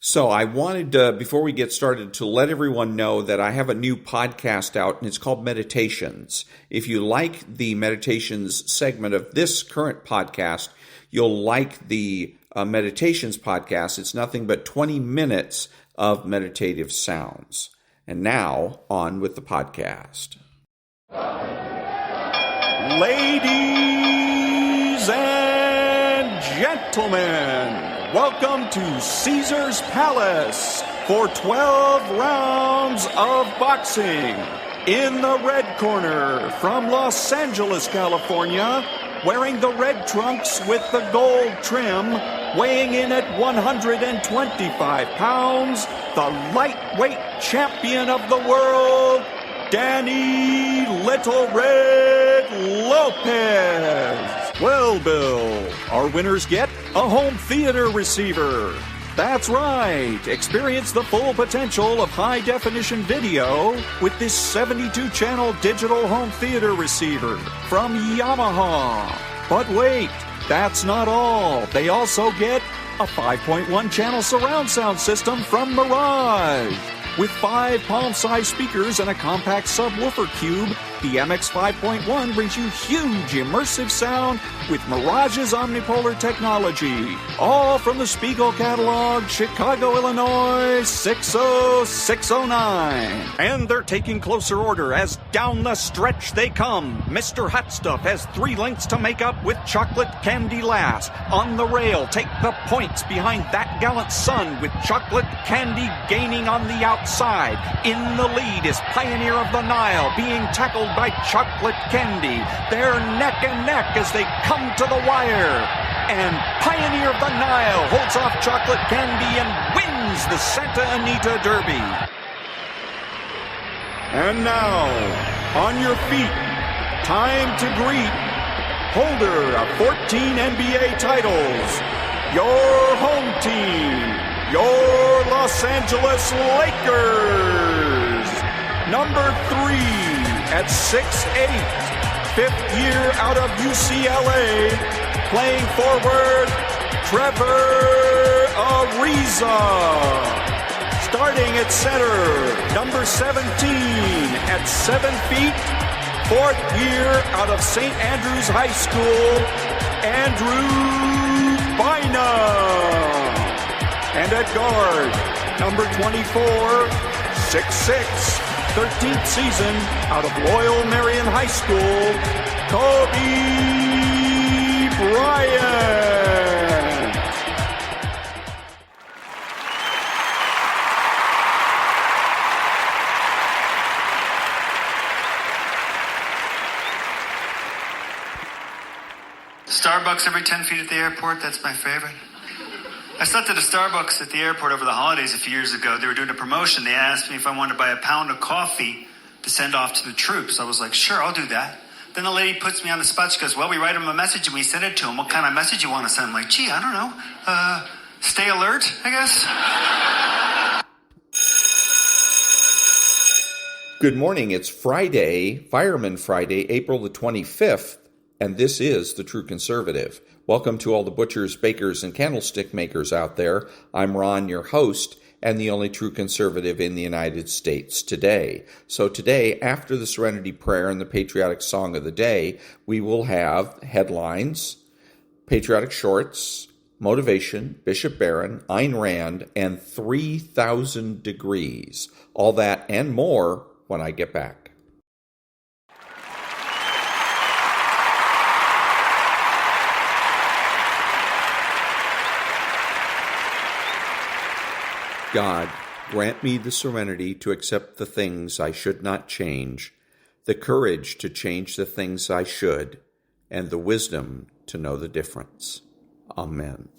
So I wanted, before we get started, to let everyone know that I have a new podcast out, and it's called Meditations. If you like the Meditations segment of this current podcast, you'll like the Meditations podcast. It's nothing but 20 minutes of meditative sounds. And now, on with the podcast. Ladies and gentlemen, welcome to Caesar's Palace for 12 rounds of boxing. In the red corner, from Los Angeles, California, wearing the red trunks with the gold trim, weighing in at 125 pounds, the lightweight champion of the world, Danny Little Red Lopez. Well, Bill, our winners get a home theater receiver. That's right. Experience the full potential of high-definition video with this 72-channel digital home theater receiver from Yamaha. But wait, that's not all. They also get a 5.1-channel surround sound system from Mirage. With 5 palm-sized speakers and a compact subwoofer cube, the MX 5.1 brings you huge immersive sound with Mirage's omnipolar technology. All from the Spiegel catalog, Chicago, Illinois, 60609. And they're taking closer order as down the stretch they come. Mr. Hot Stuff has 3 lengths to make up with chocolate candy last. On the rail, take the points behind that gallant son with chocolate candy gaining on the outside. In the lead is Pioneer of the Nile being tackled by chocolate candy. They're neck and neck as they come to the wire. And Pioneer of the Nile holds off chocolate candy and wins the Santa Anita Derby. And now, on your feet, time to greet holder of 14 NBA titles, your home team, your Los Angeles Lakers. Number 3 at 6'8", 5th year out of UCLA, playing forward, Trevor Ariza. Starting at center, number 17 at 7 feet, 4th year out of St. Andrews High School, Andrew Bynum. And at guard, number 24, 6'6", 13th season out of Loyal Marion High School, Kobe Bryant. Starbucks every 10 feet at the airport, that's my favorite. I slept at a Starbucks at the airport over the holidays a few years ago. They were doing a promotion. They asked me if I wanted to buy a pound of coffee to send off to the troops. I was like, sure, I'll do that. Then the lady puts me on the spot. She goes, well, we write them a message and we send it to them. What kind of message you want to send? I'm like, gee, I don't know. Stay alert, I guess. Good morning. It's Friday, Fireman Friday, April the 25th, and this is The True Conservative. Welcome to all the butchers, bakers, and candlestick makers out there. I'm Ron, your host, and the only true conservative in the United States today. So today, after the Serenity Prayer and the patriotic song of the day, we will have headlines, patriotic shorts, motivation, Bishop Barron, Ayn Rand, and 3,000 degrees. All that and more when I get back. God, grant me the serenity to accept the things I should not change, the courage to change the things I should, and the wisdom to know the difference. Amen.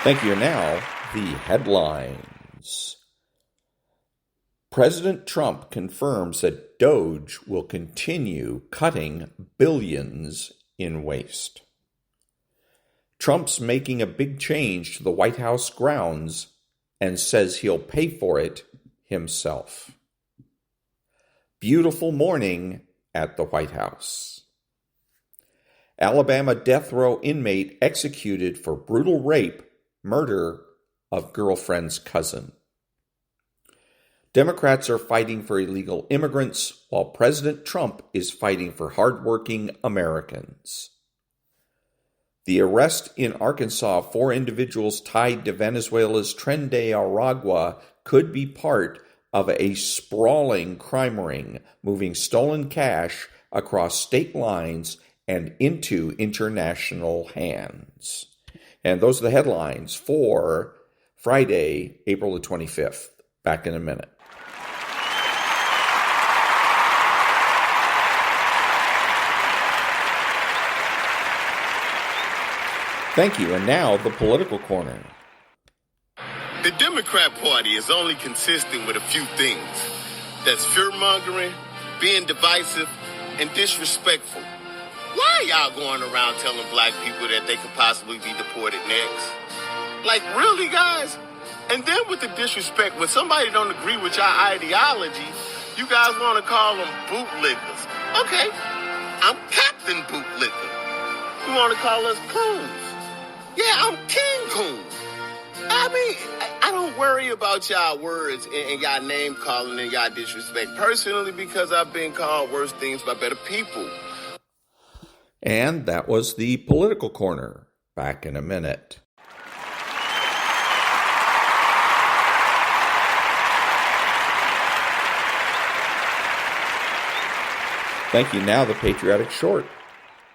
Thank you. Now, the headlines. President Trump confirms that Doge will continue cutting billions in waste. Trump's making a big change to the White House grounds and says he'll pay for it himself. Beautiful morning at the White House. Alabama death row inmate executed for brutal rape, murder of girlfriend's cousin. Democrats are fighting for illegal immigrants, while President Trump is fighting for hardworking Americans. The arrest in Arkansas of 4 individuals tied to Venezuela's Tren de Aragua could be part of a sprawling crime ring moving stolen cash across state lines and into international hands. And those are the headlines for Friday, April the 25th. Back in a minute. Thank you. And now, the political corner. The Democrat Party is only consistent with a few things. That's fear-mongering, being divisive, and disrespectful. Why are y'all going around telling black people that they could possibly be deported next? Like, really, guys? And then with the disrespect, when somebody don't agree with your ideology, you guys want to call them bootlickers. Okay, I'm Captain Bootlicker. You want to call us coons? Yeah, I'm King Coon. I mean, I don't worry about y'all words and y'all name calling and y'all disrespect personally, because I've been called worse things by better people. And that was the political corner. Back in a minute. Thank you. Now the patriotic short.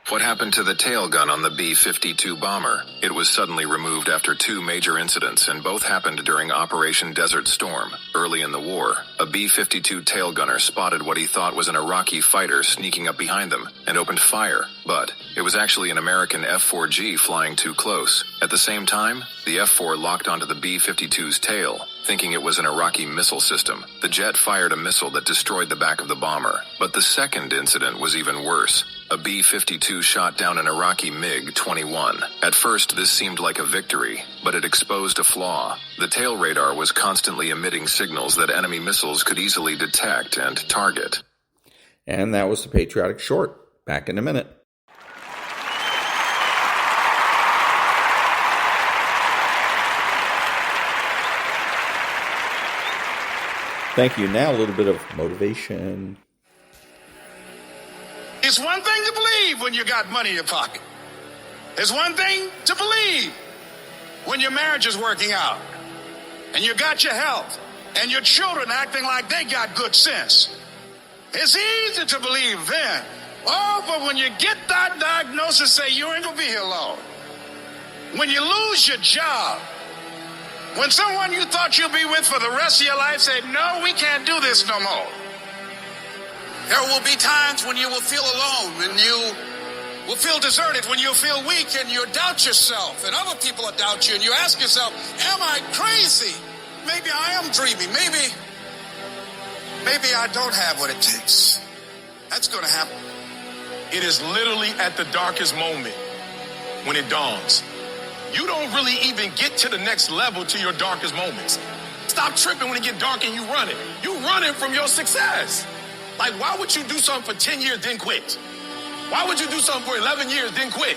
What happened to the tail gun on the B-52 bomber? It was suddenly removed after 2 major incidents, and both happened during Operation Desert Storm. Early in the war, a B-52 tail gunner spotted what he thought was an Iraqi fighter sneaking up behind them and opened fire. But it was actually an American F-4G flying too close. At the same time, the F-4 locked onto the B-52's tail, thinking it was an Iraqi missile system. The jet fired a missile that destroyed the back of the bomber. But the second incident was even worse. A B-52 shot down an Iraqi MiG-21. At first, this seemed like a victory, but it exposed a flaw. The tail radar was constantly emitting signals that enemy missiles could easily detect and target. And that was the patriotic short. Back in a minute. Thank you. Now a little bit of motivation. It's one thing to believe when you got money in your pocket. It's one thing to believe when your marriage is working out and you got your health and your children acting like they got good sense. It's easy to believe then. Oh, but when you get that diagnosis, say you ain't gonna be here long. When you lose your job, when someone you thought you'd be with for the rest of your life said, no, we can't do this no more. There will be times when you will feel alone, when you will feel deserted, when you'll feel weak and you doubt yourself and other people will doubt you and you ask yourself, am I crazy? Maybe I am dreaming. Maybe I don't have what it takes. That's going to happen. It is literally at the darkest moment when it dawns. You don't really even get to the next level to your darkest moments. Stop tripping when it get dark and you running. You running from your success. Like, why would you do something for 10 years, then quit? Why would you do something for 11 years, then quit?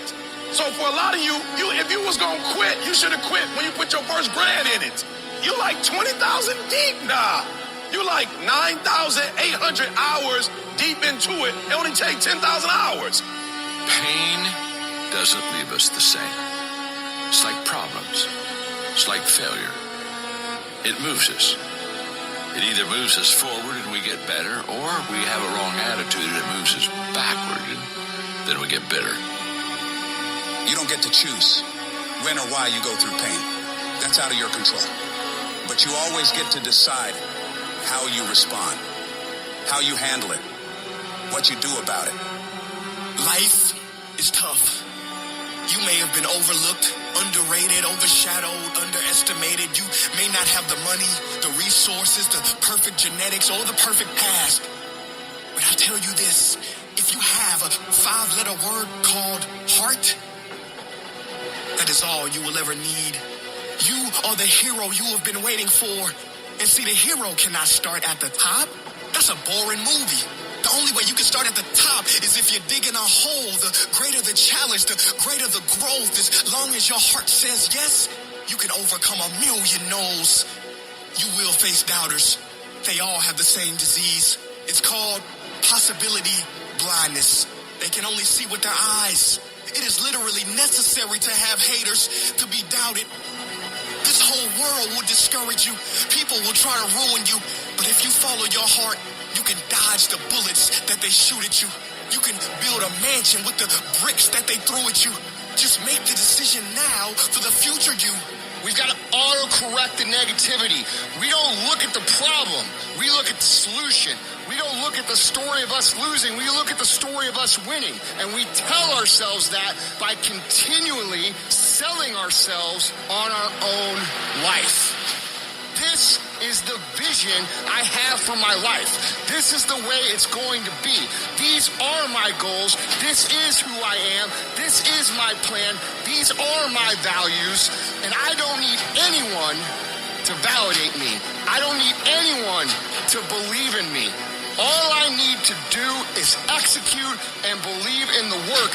So for a lot of you, if you was going to quit, you should have quit when you put your first grand in it. You like 20,000 deep? Nah. You like 9,800 hours deep into it. It only take 10,000 hours. Pain doesn't leave us the same. It's like problems. It's like failure. It moves us. It either moves us forward and we get better, or we have a wrong attitude and it moves us backward and then we get bitter. You don't get to choose when or why you go through pain. That's out of your control. But you always get to decide how you respond, how you handle it, what you do about it. Life is tough. You may have been overlooked, underrated, overshadowed, underestimated. You may not have the money, the resources, the perfect genetics, or the perfect past. But I'll tell you this, if you have a 5-letter word called heart, that is all you will ever need. You are the hero you have been waiting for. And see, the hero cannot start at the top. That's a boring movie. The only way you can start at the top is if you're digging a hole. The greater the challenge, the greater the growth. As long as your heart says yes, you can overcome a million no's. You will face doubters. They all have the same disease. It's called possibility blindness. They can only see with their eyes. It is literally necessary to have haters to be doubted. This whole world will discourage you. People will try to ruin you. But if you follow your heart, you can dodge the bullets that they shoot at you. You can build a mansion with the bricks that they throw at you. Just make the decision now for the future you. We've got to auto-correct the negativity. We don't look at the problem. We look at the solution. We don't look at the story of us losing. We look at the story of us winning. And we tell ourselves that by continually selling ourselves on our own life. This is the vision I have for my life. This is the way it's going to be. These are my goals. This is who I am. This is my plan. These are my values. And I don't need anyone to validate me. I don't need anyone to believe in me. All I need to do is execute and believe in the work.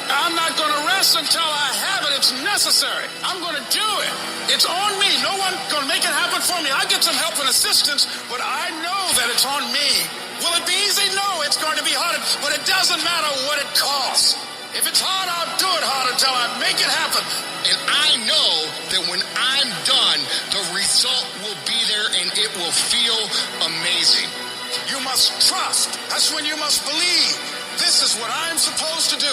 I'm not going to rest until I have it. It's necessary. I'm going to do it. It's on me. No one's going to make it happen for me. I get some help and assistance, but I know that it's on me. Will it be easy? No, it's going to be hard, but it doesn't matter what it costs. If it's hard, I'll do it hard until I make it happen. And I know that when I'm done, the result will be there and it will feel amazing. You must trust. That's when you must believe. This is what I'm supposed to do.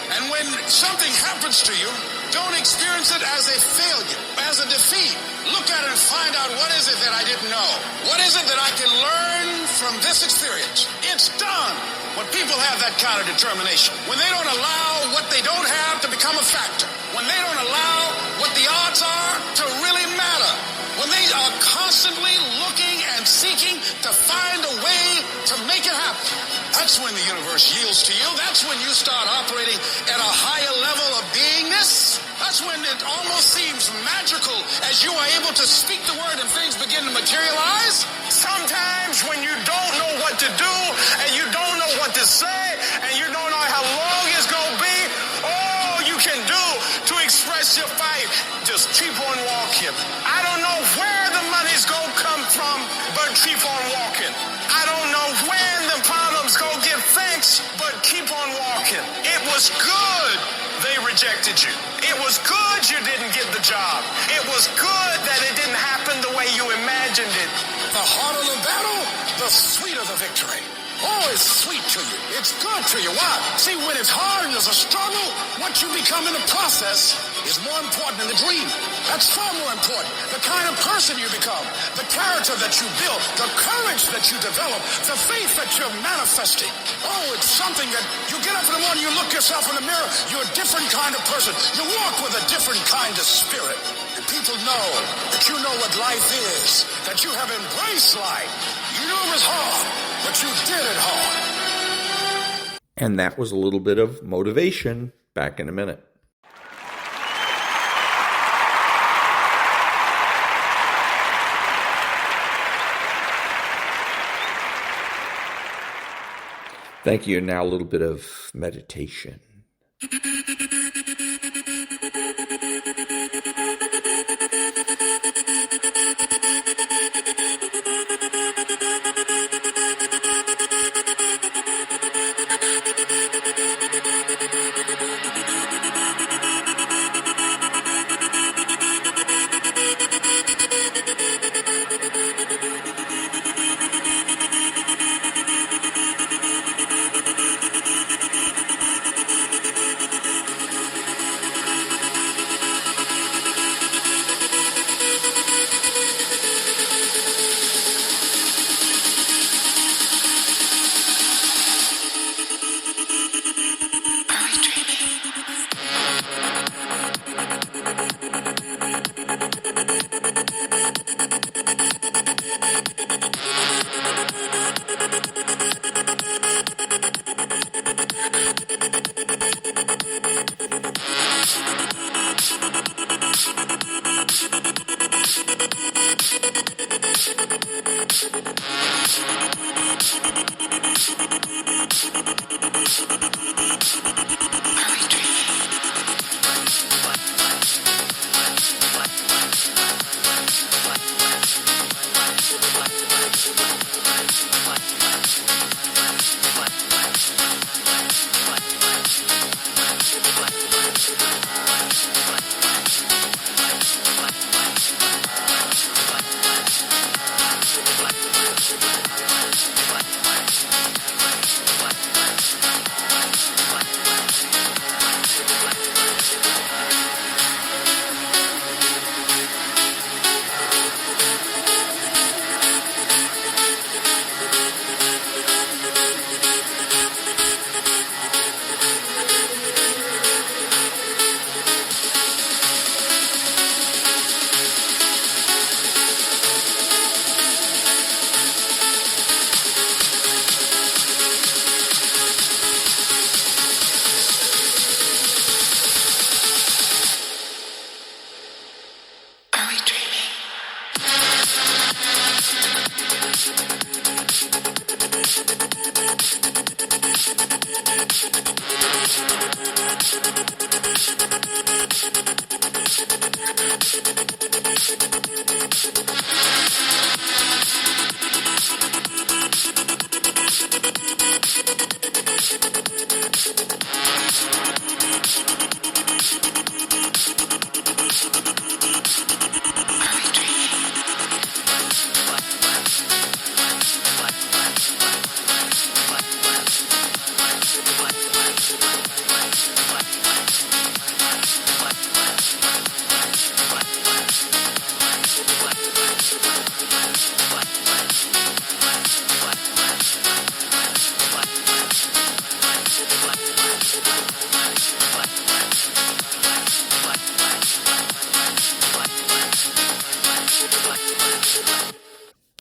And when something happens to you, don't experience it as a failure, as a defeat. Look at it and find out, what is it that I didn't know? What is it that I can learn from this experience? It's done. When people have that kind of determination, when they don't allow what they don't have to become a factor, when they don't allow what the odds are to really matter, when they are constantly looking and seeking to find a way to make it happen, that's when the universe yields to you. That's when you start operating at a higher level of beingness. That's when it almost seems magical as you are able to speak the word and things begin to materialize. Sometimes when you don't know what to do and you don't know what to say and you don't know how long it's going to be, all you can do to express your fight, just keep on walking. I don't know where the money's going to come from, but keep on walking. I don't know when the problem's going to get fixed, but keep on walking. It was good they rejected you. It was good you didn't get the job. It was good that it didn't happen the way you imagined it. The harder the battle, the sweeter the victory. Oh, it's sweet to you. It's good to you. Why? See, when it's hard and there's a struggle, what you become in the process is more important than the dream. That's far more important. The kind of person you become, the character that you build, the courage that you develop, the faith that you're manifesting. Oh, it's something that you get up in the morning, you look yourself in the mirror, you're a different kind of person. You walk with a different kind of spirit. And people know that you know what life is, that you have embraced life. You knew it was hard, but you did it hard. And that was a little bit of motivation. Back in a minute. Thank you. Now a little bit of meditation.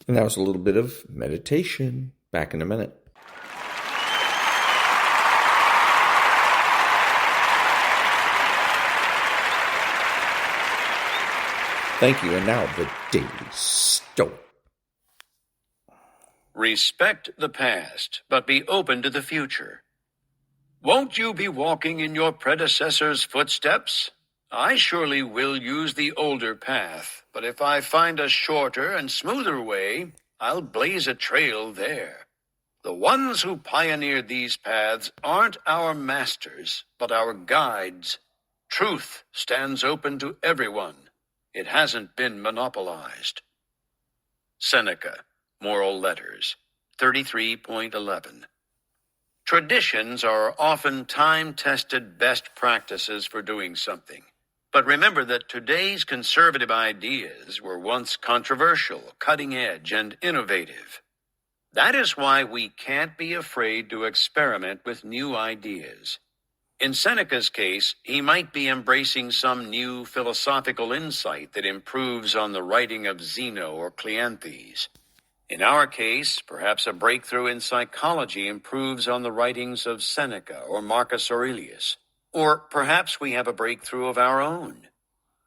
And that was a little bit of meditation. Back in a minute. Thank you. And now the Daily Stoic. Respect the past, but be open to the future. Won't you be walking in your predecessors' footsteps? I surely will use the older path, but if I find a shorter and smoother way, I'll blaze a trail there. The ones who pioneered these paths aren't our masters, but our guides. Truth stands open to everyone. It hasn't been monopolized. Seneca, Moral Letters, 33.11. Traditions are often time-tested best practices for doing something. But remember that today's conservative ideas were once controversial, cutting-edge, and innovative. That is why we can't be afraid to experiment with new ideas. In Seneca's case, he might be embracing some new philosophical insight that improves on the writing of Zeno or Cleanthes. In our case, perhaps a breakthrough in psychology improves on the writings of Seneca or Marcus Aurelius. Or perhaps we have a breakthrough of our own.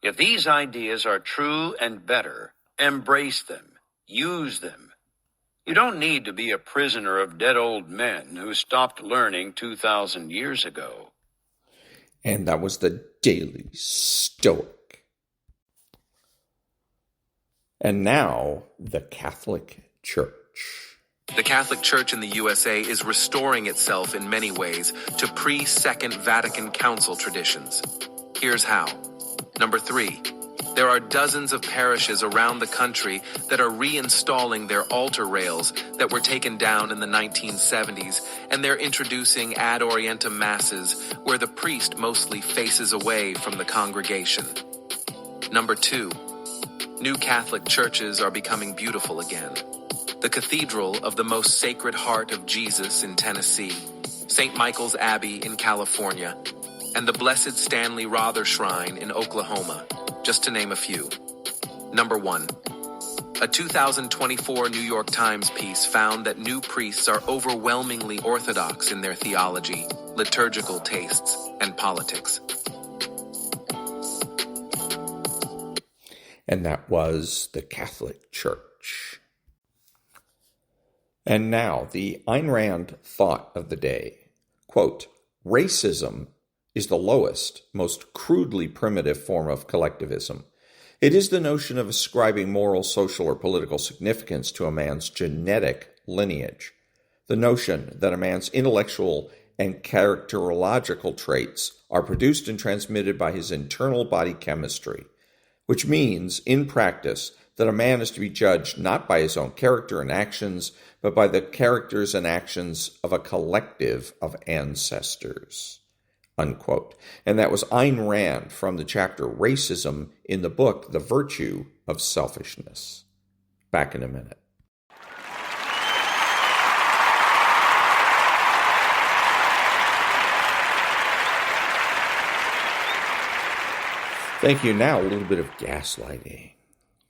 If these ideas are true and better, embrace them, use them. You don't need to be a prisoner of dead old men who stopped learning 2,000 years ago. And that was the Daily Stoic. And now, the Catholic Church. The Catholic Church in the USA is restoring itself in many ways to pre-Second Vatican Council traditions. Here's how. Number 3, there are dozens of parishes around the country that are reinstalling their altar rails that were taken down in the 1970s, and they're introducing ad orientem masses where the priest mostly faces away from the congregation. Number 2, new Catholic churches are becoming beautiful again. The Cathedral of the Most Sacred Heart of Jesus in Tennessee, St. Michael's Abbey in California, and the Blessed Stanley Rother Shrine in Oklahoma, just to name a few. Number 1, a 2024 New York Times piece found that new priests are overwhelmingly orthodox in their theology, liturgical tastes, and politics. And that was the Catholic Church. And now, the Ayn Rand thought of the day. Quote, racism is the lowest, most crudely primitive form of collectivism. It is the notion of ascribing moral, social, or political significance to a man's genetic lineage. The notion that a man's intellectual and characterological traits are produced and transmitted by his internal body chemistry, which means, in practice, that a man is to be judged not by his own character and actions, but by the characters and actions of a collective of ancestors." Unquote. And that was Ayn Rand from the chapter Racism in the book The Virtue of Selfishness. Back in a minute. Thank you. Now, a little bit of gaslighting.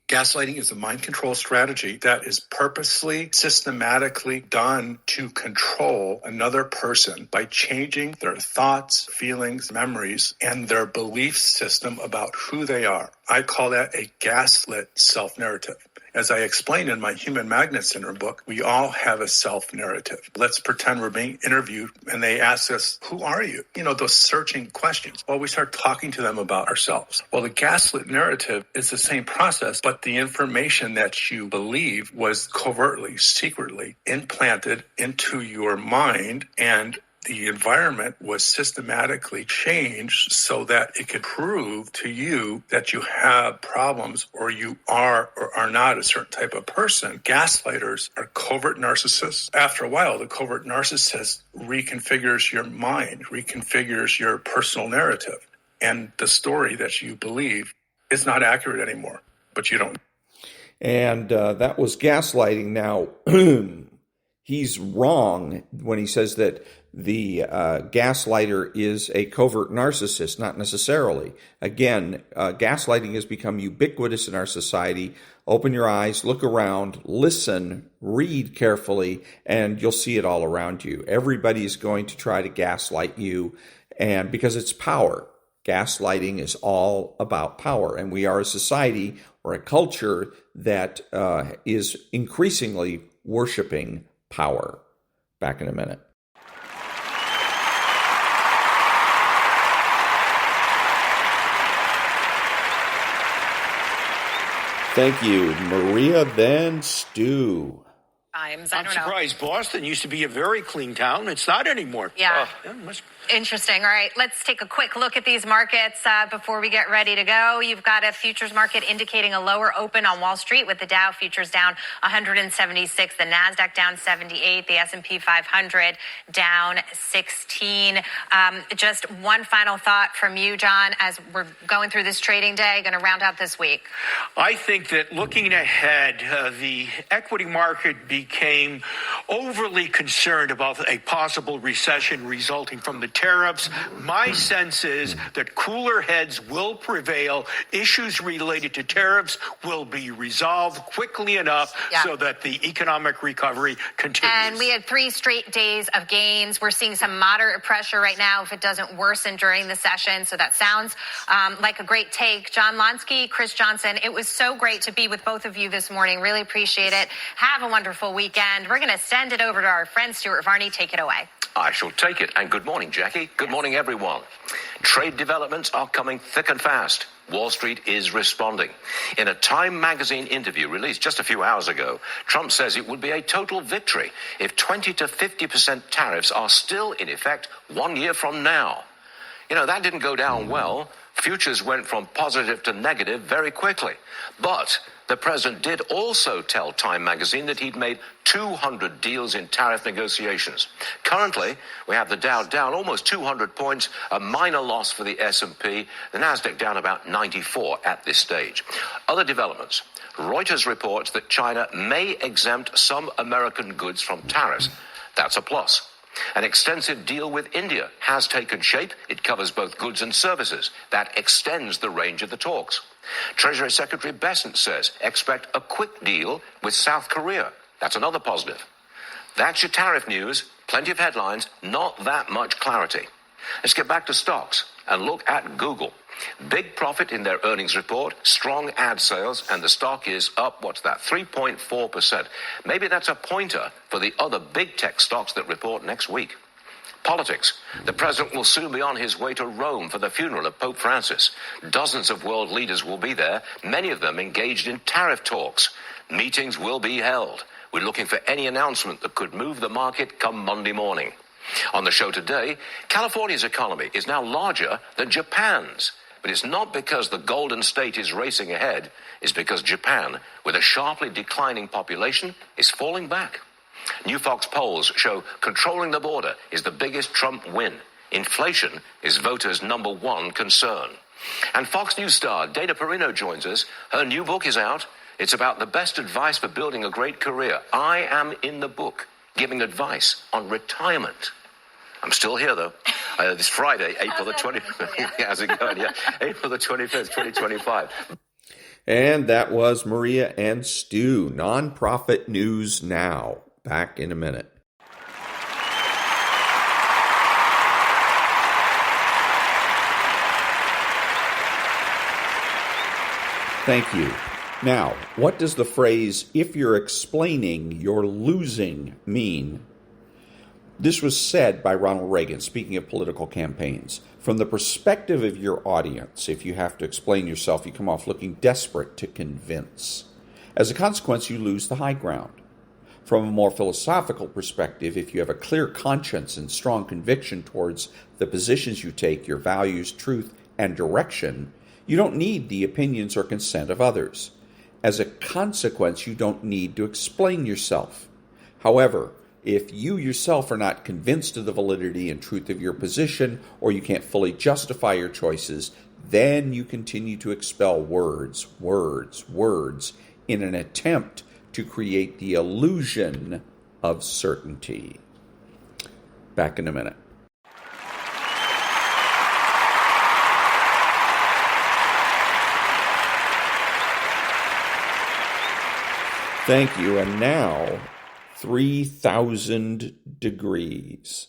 Gaslighting is a mind control strategy that is purposely, systematically done to control another person by changing their thoughts, feelings, memories, and their belief system about who they are. I call that a gaslit self-narrative. As I explained in my Human Magnet Syndrome book, we all have a self-narrative. Let's pretend we're being interviewed and they ask us, "Who are you?" Those searching questions. Well, we start talking to them about ourselves. Well, the gaslit narrative is the same process, but the information that you believe was covertly, secretly implanted into your mind, and the environment was systematically changed so that it could prove to you that you have problems or you are or are not a certain type of person. Gaslighters are covert narcissists. After a while, the covert narcissist reconfigures your mind, reconfigures your personal narrative, and the story that you believe is not accurate anymore, but you don't. And that was gaslighting. Now, he's wrong when he says that the gaslighter is a covert narcissist. Not necessarily. Again, gaslighting has become ubiquitous in our society. Open your eyes, look around, listen, read carefully, and you'll see it all around you. Everybody is going to try to gaslight you, and because it's power. Gaslighting is all about power, and we are a society or a culture that is increasingly worshiping power. Back in a minute. Thank you, Maria, then Stu. I'm surprised. Boston used to be a very clean town. It's not anymore. Yeah. Interesting. All right, let's take a quick look at these markets before we get ready to go. You've got a futures market indicating a lower open on Wall Street with the Dow futures down 176, the NASDAQ down 78, the S&P 500 down 16. Just one final thought from you, John, as we're going through this trading day, going to round out this week. I think that looking ahead, the equity market became overly concerned about a possible recession resulting from the tariffs. My sense is that cooler heads will prevail. Issues related to tariffs will be resolved quickly enough so that the economic recovery continues. And we had 3 straight days of gains. We're seeing some moderate pressure right now if it doesn't worsen during the session. So that sounds like a great take. John Lonsky, Chris Johnson, it was so great to be with both of you this morning. Really appreciate it. Have a wonderful weekend. We're going to send it over to our friend Stuart Varney. Take it away. I shall take it. And good morning, Jackie. Good morning, everyone. Trade developments are coming thick and fast. Wall Street is responding. In a Time magazine interview released just a few hours ago, Trump says it would be a total victory if 20 to 50% tariffs are still in effect 1 year from now. That didn't go down well. Futures went from positive to negative very quickly. But the president did also tell Time magazine that he'd made 200 deals in tariff negotiations. Currently, we have the Dow down almost 200 points, a minor loss for the S&P, the NASDAQ down about 94 at this stage. Other developments. Reuters reports that China may exempt some American goods from tariffs. That's a plus. An extensive deal with India has taken shape. It covers both goods and services. That extends the range of the talks. Treasury Secretary Bessent says expect a quick deal with South Korea. That's another positive. That's your tariff news. Plenty of headlines, not that much clarity. Let's get back to stocks and look at Google. Big profit in their earnings report, strong ad sales, and the stock is up, 3.4%. Maybe that's a pointer for the other big tech stocks that report next week. Politics. The president will soon be on his way to Rome for the funeral of Pope Francis. Dozens of world leaders will be there, many of them engaged in tariff talks. Meetings will be held. We're looking for any announcement that could move the market come Monday morning. On the show today, California's economy is now larger than Japan's. But it's not because the Golden State is racing ahead. It's because Japan, with a sharply declining population, is falling back. New Fox polls show controlling the border is the biggest Trump win. Inflation is voters' number one concern. And Fox News star Dana Perino joins us. Her new book is out. It's about the best advice for building a great career. I am in the book, giving advice on retirement. I'm still here, though. This Friday, April the 25th. How's it going? Yeah, April the 25th, 2025. And that was Maria and Stu, Nonprofit News Now. Back in a minute. Thank you. Now, what does the phrase, if you're explaining, you're losing, mean? This was said by Ronald Reagan, speaking of political campaigns. From the perspective of your audience, if you have to explain yourself, you come off looking desperate to convince. As a consequence, you lose the high ground. From a more philosophical perspective, if you have a clear conscience and strong conviction towards the positions you take, your values, truth, and direction, you don't need the opinions or consent of others. As a consequence, you don't need to explain yourself. However, if you yourself are not convinced of the validity and truth of your position, or you can't fully justify your choices, then you continue to expel words in an attempt to create the illusion of certainty. Back in a minute. Thank you. And now, 3,000 degrees.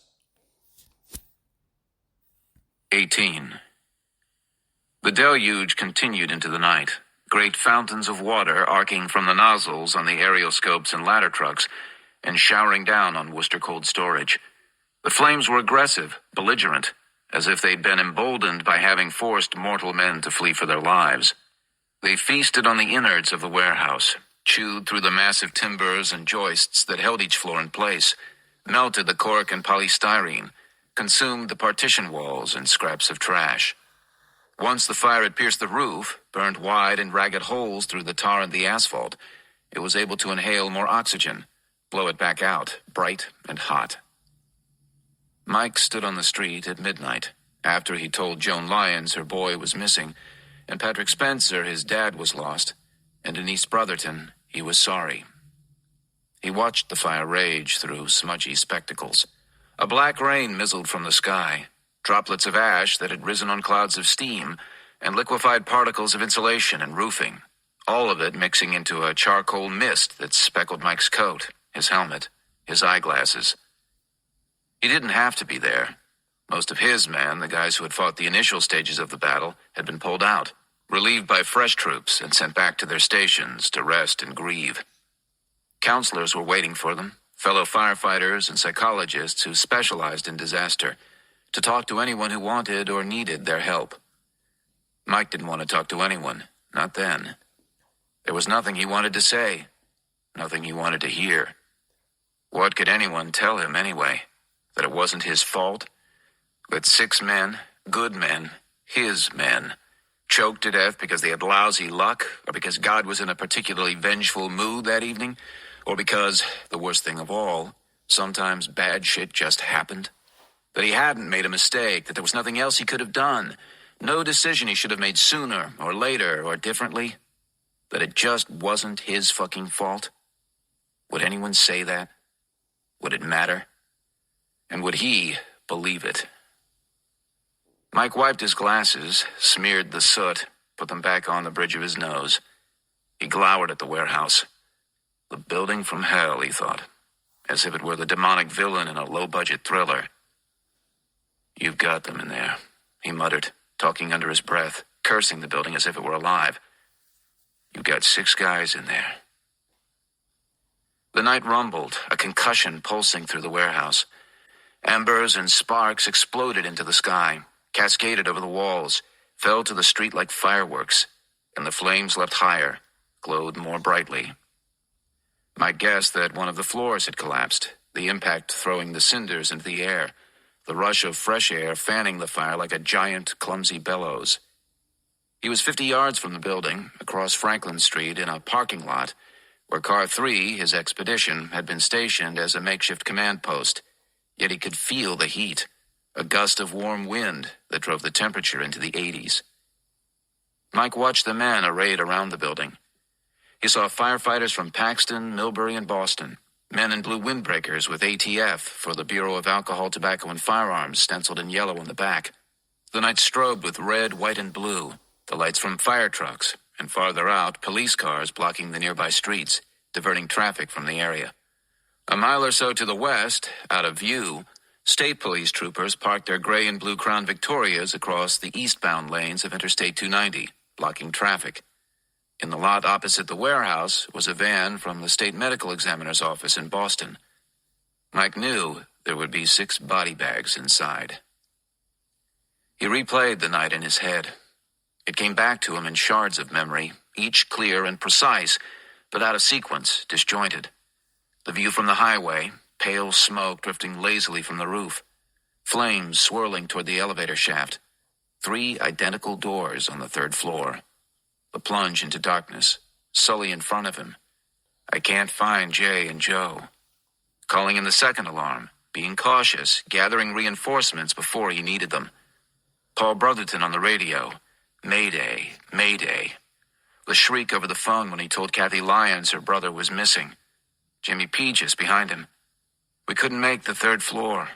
18. The deluge continued into the night. Great fountains of water arcing from the nozzles on the aerioscopes and ladder trucks and showering down on Worcester cold storage. The flames were aggressive, belligerent, as if they'd been emboldened by having forced mortal men to flee for their lives. They feasted on the innards of the warehouse, chewed through the massive timbers and joists that held each floor in place, melted the cork and polystyrene, consumed the partition walls and scraps of trash. Once the fire had pierced the roof, burned wide and ragged holes through the tar and the asphalt, it was able to inhale more oxygen, blow it back out, bright and hot. Mike stood on the street at midnight, after he told Joan Lyons her boy was missing, and Patrick Spencer his dad was lost, and in East Brotherton he was sorry. He watched the fire rage through smudgy spectacles. A black rain mizzled from the sky, droplets of ash that had risen on clouds of steam, and liquefied particles of insulation and roofing, all of it mixing into a charcoal mist that speckled Mike's coat, his helmet, his eyeglasses. He didn't have to be there. Most of his men, the guys who had fought the initial stages of the battle, had been pulled out, relieved by fresh troops and sent back to their stations to rest and grieve. Counselors were waiting for them, fellow firefighters and psychologists who specialized in disaster, to talk to anyone who wanted or needed their help. Mike didn't want to talk to anyone, not then. There was nothing he wanted to say, nothing he wanted to hear. What could anyone tell him anyway? That it wasn't his fault? That 6 men, good men, his men, choked to death because they had lousy luck, or because God was in a particularly vengeful mood that evening, or because, the worst thing of all, sometimes bad shit just happened? That he hadn't made a mistake, that there was nothing else he could have done, no decision he should have made sooner or later or differently, that it just wasn't his fucking fault? Would anyone say that? Would it matter? And would he believe it? Mike wiped his glasses, smeared the soot, put them back on the bridge of his nose. He glowered at the warehouse. The building from hell, he thought, as if it were the demonic villain in a low-budget thriller. You've got them in there, he muttered, talking under his breath, cursing the building as if it were alive. You've got 6 guys in there. The night rumbled, a concussion pulsing through the warehouse. Embers and sparks exploded into the sky, cascaded over the walls, fell to the street like fireworks, and the flames leapt higher, glowed more brightly. Mike guessed that one of the floors had collapsed, the impact throwing the cinders into the air, the rush of fresh air fanning the fire like a giant, clumsy bellows. He was 50 yards from the building, across Franklin Street in a parking lot, where Car 3, his expedition, had been stationed as a makeshift command post. Yet he could feel the heat, a gust of warm wind that drove the temperature into the 80s. Mike watched the men arrayed around the building. He saw firefighters from Paxton, Millbury, and Boston, men in blue windbreakers with ATF for the Bureau of Alcohol, Tobacco, and Firearms stenciled in yellow on the back. The night strobed with red, white, and blue, the lights from fire trucks, and farther out, police cars blocking the nearby streets, diverting traffic from the area. A mile or so to the west, out of view, state police troopers parked their gray and blue Crown Victorias across the eastbound lanes of Interstate 290, blocking traffic. In the lot opposite the warehouse was a van from the state medical examiner's office in Boston. Mike knew there would be 6 body bags inside. He replayed the night in his head. It came back to him in shards of memory, each clear and precise, but out of sequence, disjointed. The view from the highway, pale smoke drifting lazily from the roof, flames swirling toward the elevator shaft, 3 identical doors on the 3rd floor. The plunge into darkness, Sully in front of him. I can't find Jay and Joe. Calling in the 2nd alarm, being cautious, gathering reinforcements before he needed them. Paul Brotherton on the radio. Mayday, Mayday. The shriek over the phone when he told Kathy Lyons her brother was missing. Jimmy Peaches behind him. We couldn't make the 3rd floor.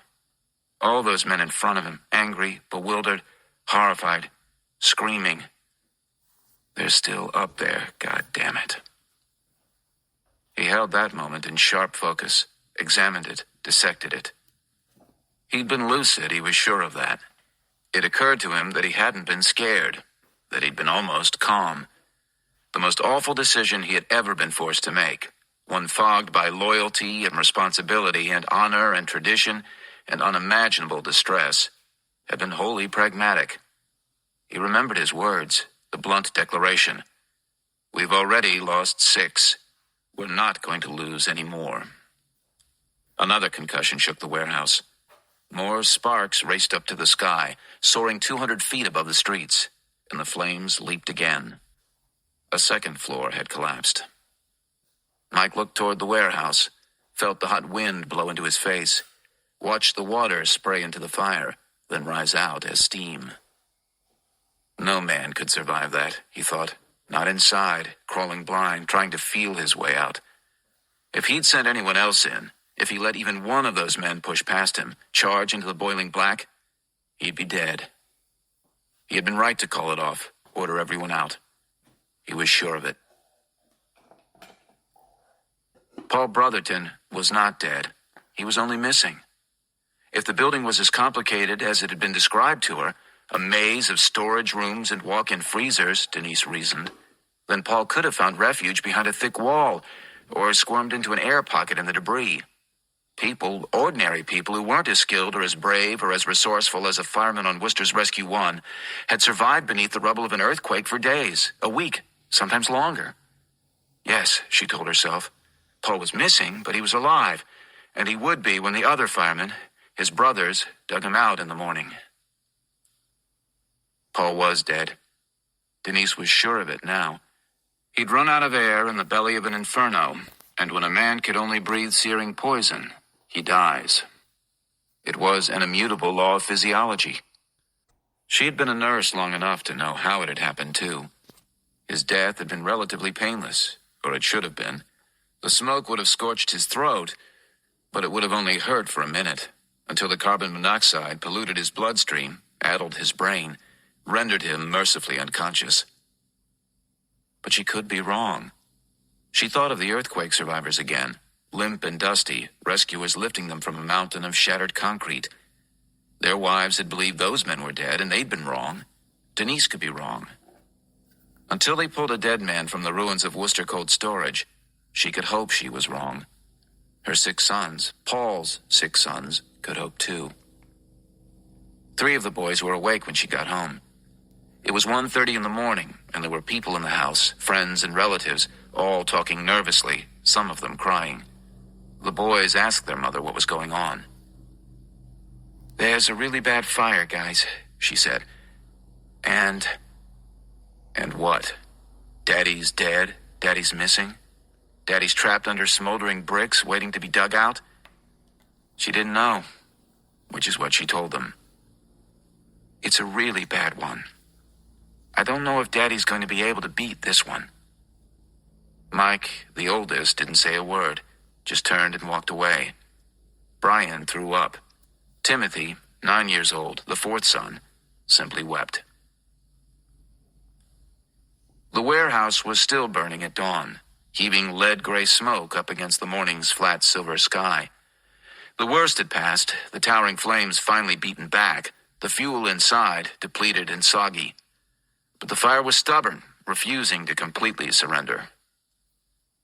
All those men in front of him, angry, bewildered, horrified, screaming. They're still up there, God damn it. He held that moment in sharp focus, examined it, dissected it. He'd been lucid, he was sure of that. It occurred to him that he hadn't been scared, that he'd been almost calm. The most awful decision he had ever been forced to make, one fogged by loyalty and responsibility and honor and tradition and unimaginable distress, had been wholly pragmatic. He remembered his words, the blunt declaration. We've already lost 6. We're not going to lose any more. Another concussion shook the warehouse. More sparks raced up to the sky, soaring 200 feet above the streets, and the flames leaped again. A 2nd floor had collapsed. Mike looked toward the warehouse, felt the hot wind blow into his face, watched the water spray into the fire, then rise out as steam. No man could survive that, he thought. Not inside, crawling blind, trying to feel his way out. If he'd sent anyone else in, if he let even one of those men push past him, charge into the boiling black, he'd be dead. He had been right to call it off, order everyone out. He was sure of it. Paul Brotherton was not dead. He was only missing. If the building was as complicated as it had been described to her, a maze of storage rooms and walk-in freezers, Denise reasoned, then Paul could have found refuge behind a thick wall or squirmed into an air pocket in the debris. People, ordinary people who weren't as skilled or as brave or as resourceful as a fireman on Worcester's Rescue 1, had survived beneath the rubble of an earthquake for days, a week, sometimes longer. Yes, she told herself, Paul was missing, but he was alive, and he would be when the other firemen, his brothers, dug him out in the morning. Paul was dead. Denise was sure of it now. He'd run out of air in the belly of an inferno, and when a man could only breathe searing poison, he dies. It was an immutable law of physiology. She had been a nurse long enough to know how it had happened, too. His death had been relatively painless, or it should have been. The smoke would have scorched his throat, but it would have only hurt for a minute, until the carbon monoxide polluted his bloodstream, addled his brain, rendered him mercifully unconscious. But she could be wrong. She thought of the earthquake survivors again, limp and dusty, rescuers lifting them from a mountain of shattered concrete. Their wives had believed those men were dead, and they'd been wrong. Denise could be wrong. Until they pulled a dead man from the ruins of Worcester Cold Storage, she could hope she was wrong. Her 6 sons, Paul's 6 sons, could hope too. 3 of the boys were awake when she got home. It was 1:30 in the morning, and there were people in the house, friends and relatives, all talking nervously, some of them crying. The boys asked their mother what was going on. "There's a really bad fire, guys," she said. And what? Daddy's dead? Daddy's missing? Daddy's trapped under smoldering bricks, waiting to be dug out? She didn't know, which is what she told them. "It's a really bad one. I don't know if Daddy's going to be able to beat this one." Mike, the oldest, didn't say a word, just turned and walked away. Brian threw up. Timothy, 9 years old, the fourth son, simply wept. The warehouse was still burning at dawn, heaving lead-gray smoke up against the morning's flat silver sky. The worst had passed, the towering flames finally beaten back, the fuel inside depleted and soggy. But the fire was stubborn, refusing to completely surrender.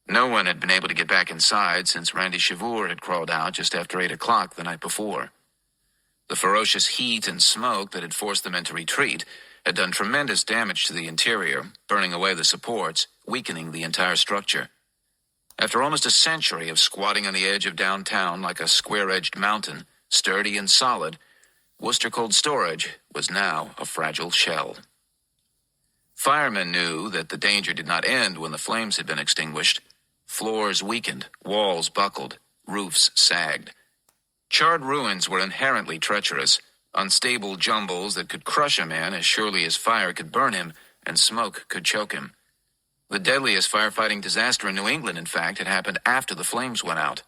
No one had been able to get back inside since Randy Chavour had crawled out just after 8 o'clock the night before. The ferocious heat and smoke that had forced the men to retreat had done tremendous damage to the interior, burning away the supports, weakening the entire structure. After almost a century of squatting on the edge of downtown like a square-edged mountain, sturdy and solid, Worcester Cold Storage was now a fragile shell. Firemen knew that the danger did not end when the flames had been extinguished. Floors weakened, walls buckled, roofs sagged. Charred ruins were inherently treacherous, unstable jumbles that could crush a man as surely as fire could burn him and smoke could choke him. The deadliest firefighting disaster in New England, in fact, had happened after the flames went out.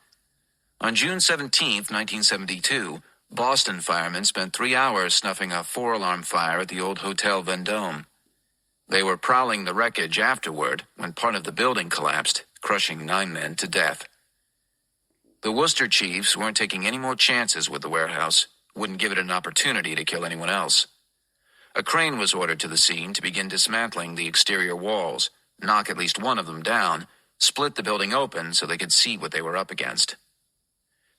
On June 17, 1972, Boston firemen spent 3 hours snuffing a 4-alarm fire at the old Hotel Vendôme. They were prowling the wreckage afterward when part of the building collapsed, crushing 9 men to death. The Worcester chiefs weren't taking any more chances with the warehouse, wouldn't give it an opportunity to kill anyone else. A crane was ordered to the scene to begin dismantling the exterior walls, knock at least one of them down, split the building open so they could see what they were up against.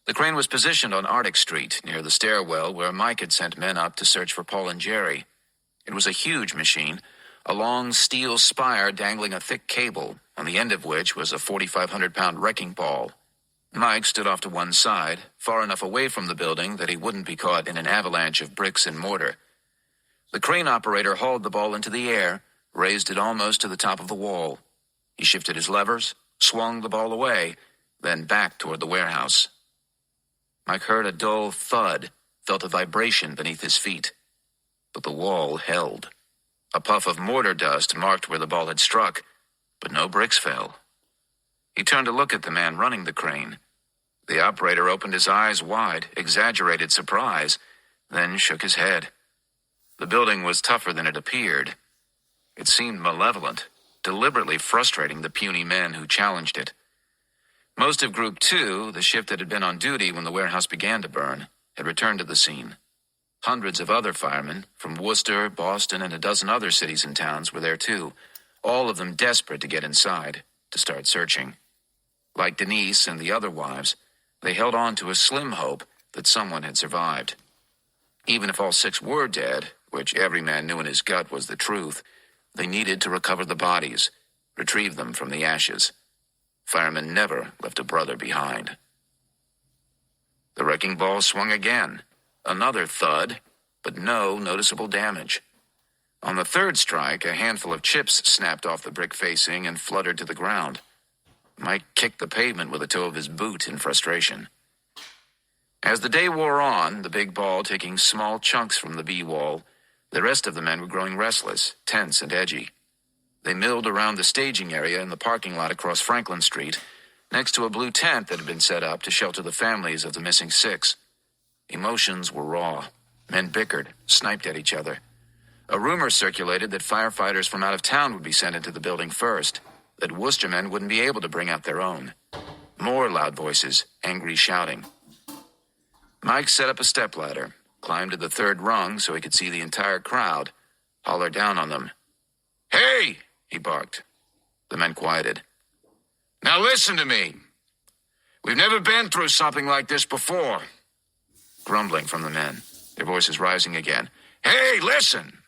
The crane was positioned on Arctic Street, near the stairwell where Mike had sent men up to search for Paul and Jerry. It was a huge machine, a long steel spire dangling a thick cable, on the end of which was a 4,500-pound wrecking ball. Mike stood off to one side, far enough away from the building that he wouldn't be caught in an avalanche of bricks and mortar. The crane operator hauled the ball into the air, raised it almost to the top of the wall. He shifted his levers, swung the ball away, then back toward the warehouse. Mike heard a dull thud, felt a vibration beneath his feet. But the wall held. A puff of mortar dust marked where the ball had struck, but no bricks fell. He turned to look at the man running the crane. The operator opened his eyes wide, exaggerated surprise, then shook his head. The building was tougher than it appeared. It seemed malevolent, deliberately frustrating the puny men who challenged it. Most of Group 2, the shift that had been on duty when the warehouse began to burn, had returned to the scene. Hundreds of other firemen, from Worcester, Boston, and a dozen other cities and towns were there too, all of them desperate to get inside, to start searching. Like Denise and the other wives, they held on to a slim hope that someone had survived. Even if all 6 were dead, which every man knew in his gut was the truth, they needed to recover the bodies, retrieve them from the ashes. Firemen never left a brother behind. The wrecking ball swung again. Another thud, but no noticeable damage. On the third strike, a handful of chips snapped off the brick facing and fluttered to the ground. Mike kicked the pavement with the toe of his boot in frustration. As the day wore on, the big ball taking small chunks from the B-wall, the rest of the men were growing restless, tense, and edgy. They milled around the staging area in the parking lot across Franklin Street, next to a blue tent that had been set up to shelter the families of the missing 6. Emotions were raw. Men bickered, sniped at each other. A rumor circulated that firefighters from out of town would be sent into the building first, that Worcester men wouldn't be able to bring out their own. More loud voices, angry shouting. Mike set up a stepladder, climbed to the 3rd rung so he could see the entire crowd, hollered down on them. "Hey!" he barked. The men quieted. "Now listen to me. We've never been through something like this before." Grumbling from the men, their voices rising again. "Hey, listen!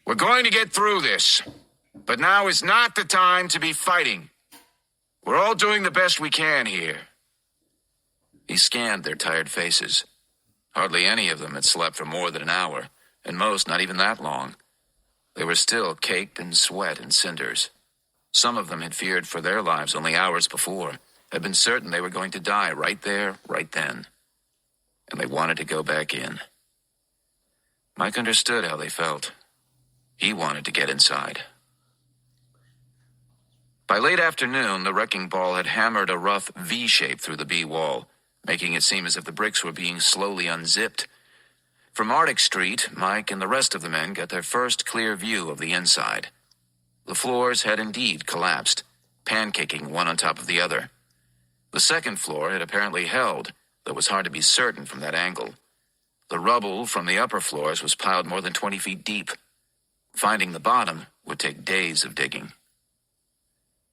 We're going to get through this, but now is not the time to be fighting. We're all doing the best we can here. He scanned their tired faces. Hardly any of them had slept for more than an hour, and most not even that long. They were still caked in sweat and cinders. Some of them had feared for their lives only hours before, had been certain they were going to die right there, right then. And they wanted to go back in. Mike understood how they felt. He wanted to get inside. By late afternoon, the wrecking ball had hammered a rough V shape through the B wall, making it seem as if the bricks were being slowly unzipped. From Arctic Street, Mike and the rest of the men got their first clear view of the inside. The floors had indeed collapsed, pancaking one on top of the other. The second floor had apparently held, though it was hard to be certain from that angle. The rubble from the upper floors was piled more than 20 feet deep. Finding the bottom would take days of digging.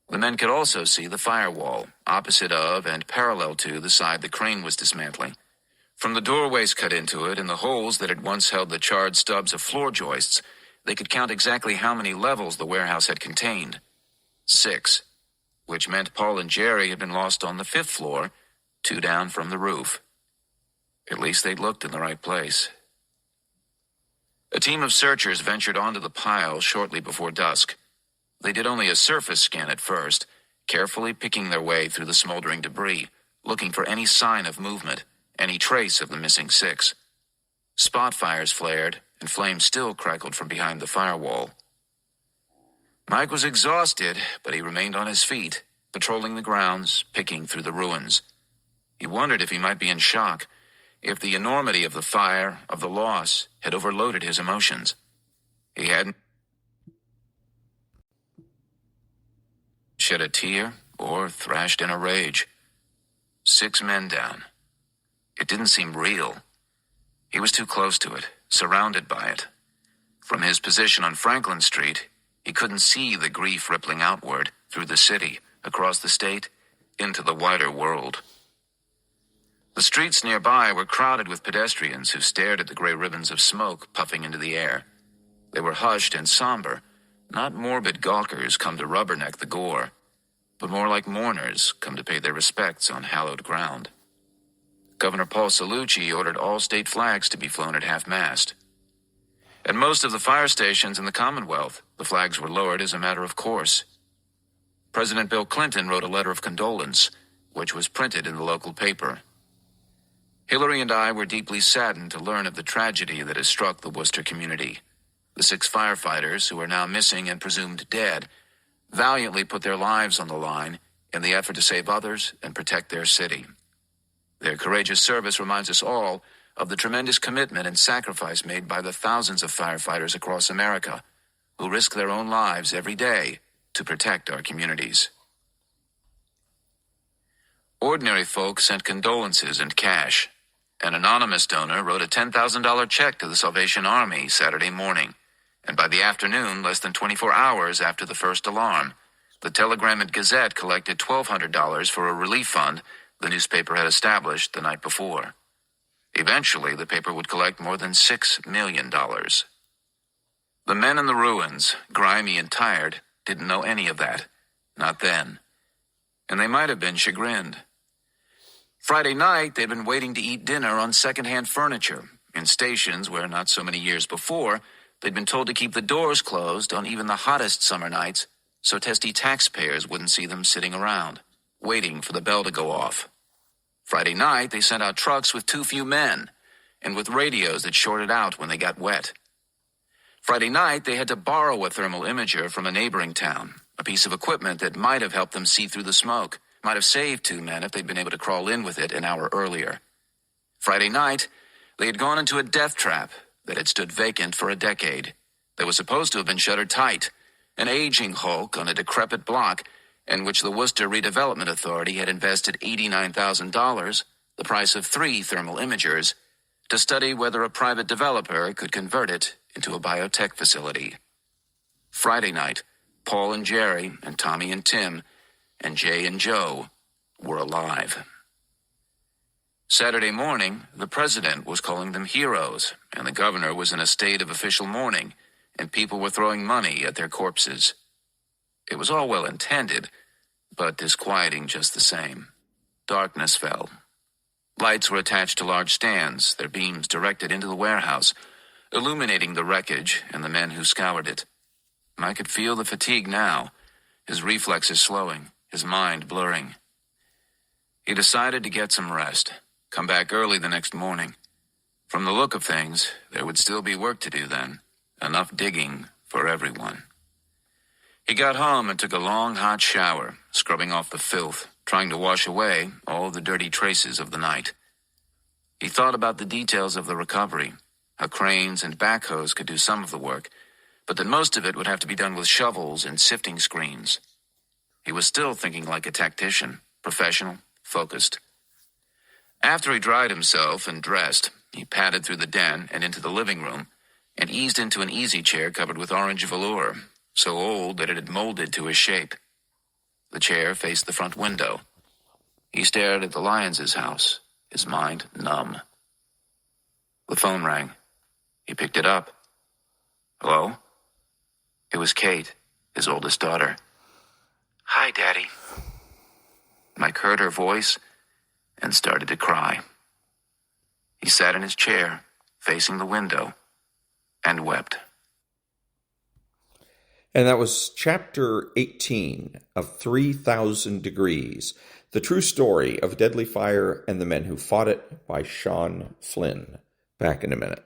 The men could also see the firewall, opposite of and parallel to the side the crane was dismantling. From the doorways cut into it and the holes that had once held the charred stubs of floor joists, they could count exactly how many levels the warehouse had contained. 6, which meant Paul and Jerry had been lost on the 5th floor, 2 down from the roof. At least they'd looked in the right place. A team of searchers ventured onto the pile shortly before dusk. They did only a surface scan at first, carefully picking their way through the smoldering debris, looking for any sign of movement, any trace of the missing 6. Spot fires flared, and flames still crackled from behind the firewall. Mike was exhausted, but he remained on his feet, patrolling the grounds, picking through the ruins. He wondered if he might be in shock, if the enormity of the fire, of the loss, had overloaded his emotions. He hadn't shed a tear or thrashed in a rage. 6 men down. It didn't seem real. He was too close to it, surrounded by it. From his position on Franklin Street, he couldn't see the grief rippling outward, through the city, across the state, into the wider world. The streets nearby were crowded with pedestrians who stared at the gray ribbons of smoke puffing into the air. They were hushed and somber, not morbid gawkers come to rubberneck the gore, but more like mourners come to pay their respects on hallowed ground. Governor Paul Cellucci ordered all state flags to be flown at half-mast. At most of the fire stations in the Commonwealth, the flags were lowered as a matter of course. President Bill Clinton wrote a letter of condolence, which was printed in the local paper. Hillary and I were deeply saddened to learn of the tragedy that has struck the Worcester community. The 6 firefighters, who are now missing and presumed dead, valiantly put their lives on the line in the effort to save others and protect their city. Their courageous service reminds us all of the tremendous commitment and sacrifice made by the thousands of firefighters across America who risk their own lives every day to protect our communities. Ordinary folk sent condolences and cash. An anonymous donor wrote a $10,000 check to the Salvation Army Saturday morning, and by the afternoon, less than 24 hours after the first alarm, the Telegram and Gazette collected $1,200 for a relief fund the newspaper had established the night before. Eventually, the paper would collect more than $6 million. The men in the ruins, grimy and tired, didn't know any of that. Not then. And they might have been chagrined. Friday night, they'd been waiting to eat dinner on second-hand furniture in stations where, not so many years before, they'd been told to keep the doors closed on even the hottest summer nights so testy taxpayers wouldn't see them sitting around, waiting for the bell to go off. Friday night, they sent out trucks with too few men and with radios that shorted out when they got wet. Friday night, they had to borrow a thermal imager from a neighboring town, a piece of equipment that might have helped them see through the smoke, might have saved 2 men if they'd been able to crawl in with it an hour earlier. Friday night, they had gone into a death trap that had stood vacant for a decade, that was supposed to have been shuttered tight, an aging hulk on a decrepit block in which the Worcester Redevelopment Authority had invested $89,000, the price of 3 thermal imagers, to study whether a private developer could convert it into a biotech facility. Friday night, Paul and Jerry and Tommy and Tim and Jay and Joe were alive. Saturday morning, the president was calling them heroes, and the governor was in a state of official mourning, and people were throwing money at their corpses. It was all well intended, but disquieting just the same. Darkness fell. Lights were attached to large stands, their beams directed into the warehouse, illuminating the wreckage and the men who scoured it. I could feel the fatigue now, his reflexes slowing, his mind blurring. He decided to get some rest, come back early the next morning. From the look of things, there would still be work to do then, enough digging for everyone. He got home and took a long, hot shower, scrubbing off the filth, trying to wash away all the dirty traces of the night. He thought about the details of the recovery, how cranes and backhoes could do some of the work, but that most of it would have to be done with shovels and sifting screens. He was still thinking like a tactician, professional, focused. After he dried himself and dressed, he padded through the den and into the living room and eased into an easy chair covered with orange velour, so old that it had molded to his shape. The chair faced the front window. He stared at the Lyons' house, his mind numb. The phone rang. He picked it up. Hello? It was Kate, his oldest daughter. Hi, Daddy. Mike heard her voice and started to cry. He sat in his chair, facing the window, and wept. And that was Chapter 18 of 3,000 Degrees, the true story of deadly fire and the men who fought it, by Sean Flynn. Back in a minute.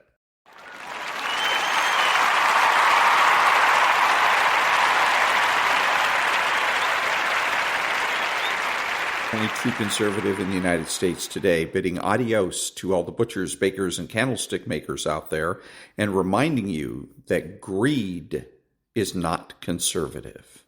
Only true conservative in the United States today, bidding adios to all the butchers, bakers, and candlestick makers out there, and reminding you that greed is not conservative.